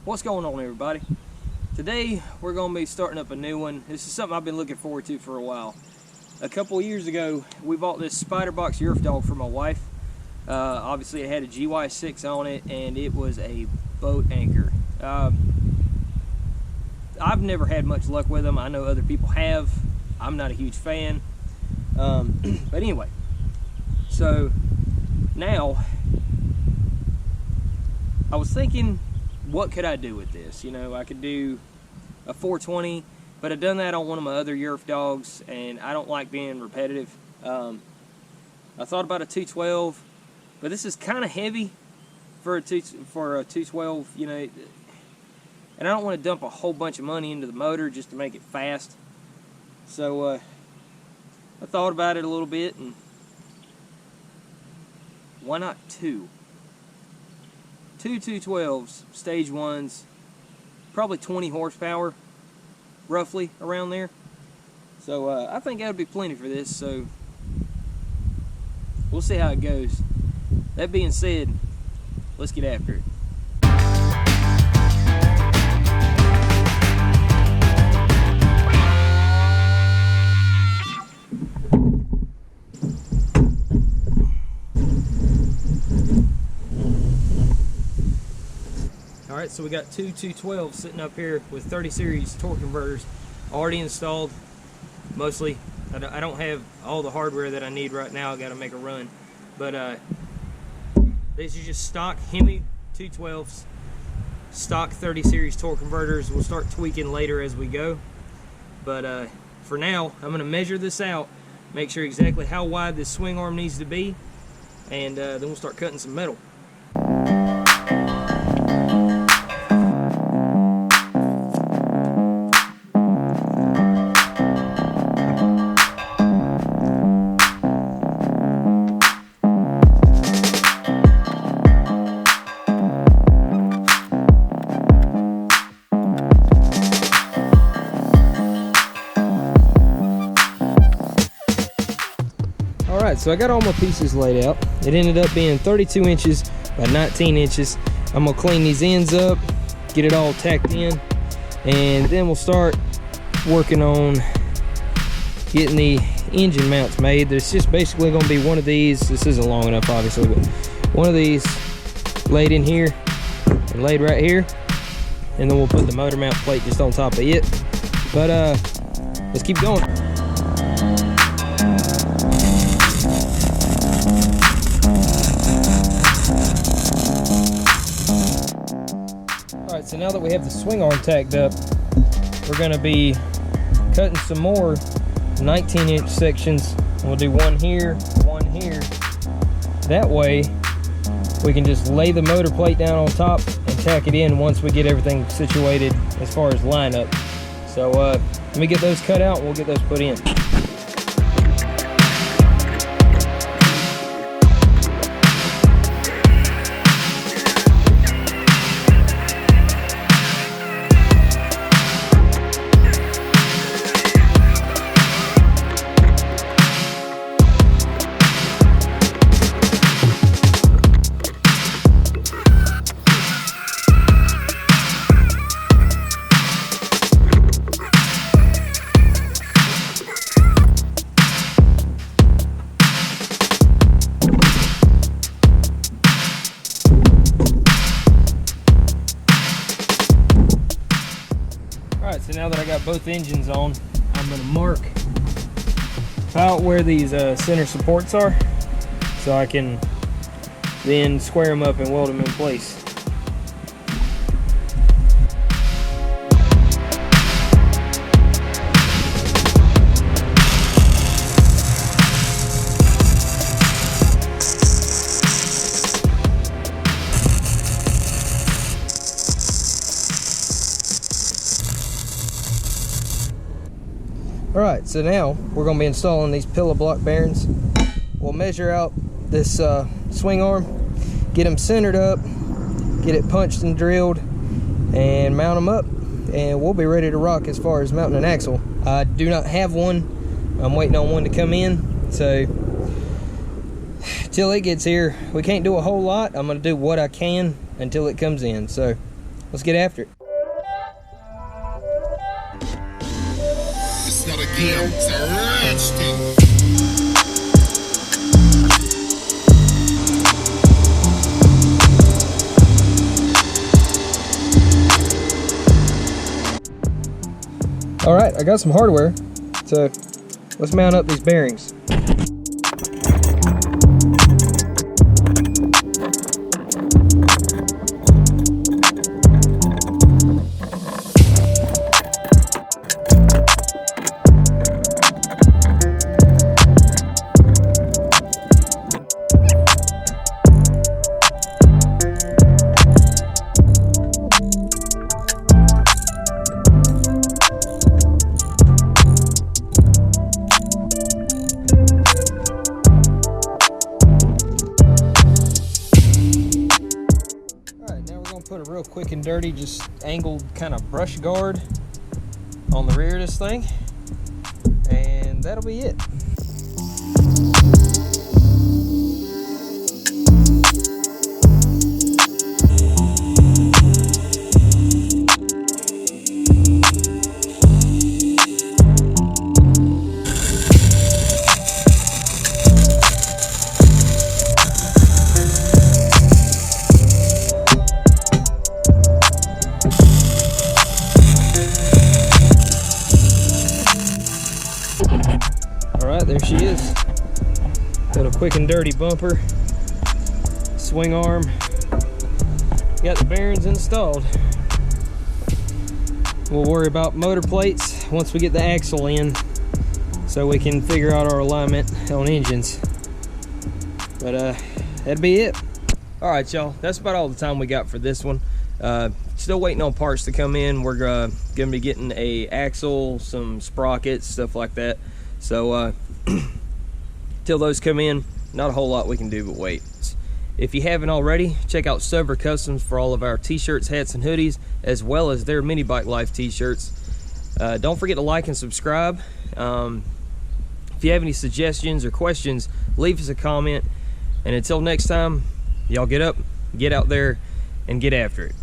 What's going on, everybody? Today we're going to be starting up a new one. This is something I've been looking forward to for a while. A couple of years ago we bought this Spiderbox Yerf dog for my wife. Obviously it had a GY6 on it and it was a boat anchor. I've never had much luck with them. I know other people have. I'm not a huge fan. But anyway, so now I was thinking, what could I do with this? You know, I could do a 420, but I've done that on one of my other Yerf dogs, and I don't like being repetitive. I thought about a 212, but this is kind of heavy for a 212, you know, and I don't want to dump a whole bunch of money into the motor just to make it fast. So I thought about it a little bit, and why not two? Two 212s, stage ones, probably 20 horsepower, roughly around there. So I think that would be plenty for this, so we'll see how it goes. That being said, let's get after it. Alright, so we got two 212s sitting up here with 30 series torque converters already installed. Mostly, I don't have all the hardware that I need right now. I got to make a run. But these are just stock Hemi 212s, stock 30 series torque converters. We'll start tweaking later as we go. But for now, I'm going to measure this out, make sure exactly how wide this swing arm needs to be, and then we'll start cutting some metal. Alright, so I got all my pieces laid out. It ended up being 32 inches by 19 inches. I'm going to clean these ends up, get it all tacked in, and then we'll start working on getting the engine mounts made. There's just basically going to be one of these. This isn't long enough, obviously, but one of these laid in here and laid right here, and then we'll put the motor mount plate just on top of it. But let's keep going. Alright, so now that we have the swing arm tacked up, we're going to be cutting some more 19-inch sections. We'll do one here, one here. That way, we can just lay the motor plate down on top and tack it in once we get everything situated as far as lineup. So let me get those cut out and we'll get those put in. Alright, so now that I got both engines on, I'm going to mark about where these center supports are, so I can then square them up and weld them in place. Alright, so now we're going to be installing these pillow block bearings. We'll measure out this swing arm, get them centered up, get it punched and drilled, and mount them up, and we'll be ready to rock as far as mounting an axle. I do not have one. I'm waiting on one to come in, so till it gets here, we can't do a whole lot. I'm going to do what I can until it comes in. So let's get after it. It's not a game, it's a ranch thing. All right, I got some hardware, so let's mount up these bearings. Put a real quick and dirty, just angled kind of brush guard on the rear of this thing, and that'll be it. Alright, there she is. Got a quick and dirty bumper, swing arm, got the bearings installed. We'll worry about motor plates once we get the axle in, so we can figure out our alignment on engines. But that'd be it. Alright y'all, that's about all the time we got for this one. Still waiting on parts to come in. We're gonna be getting a axle, some sprockets, stuff like that. So till those come in, not a whole lot we can do but wait. If you haven't already, check out Sober Customs for all of our t-shirts, hats, and hoodies, as well as their Mini Bike Life t-shirts. Don't forget to like and subscribe. If you have any suggestions or questions, leave us a comment. And until next time, y'all get up, get out there, and get after it.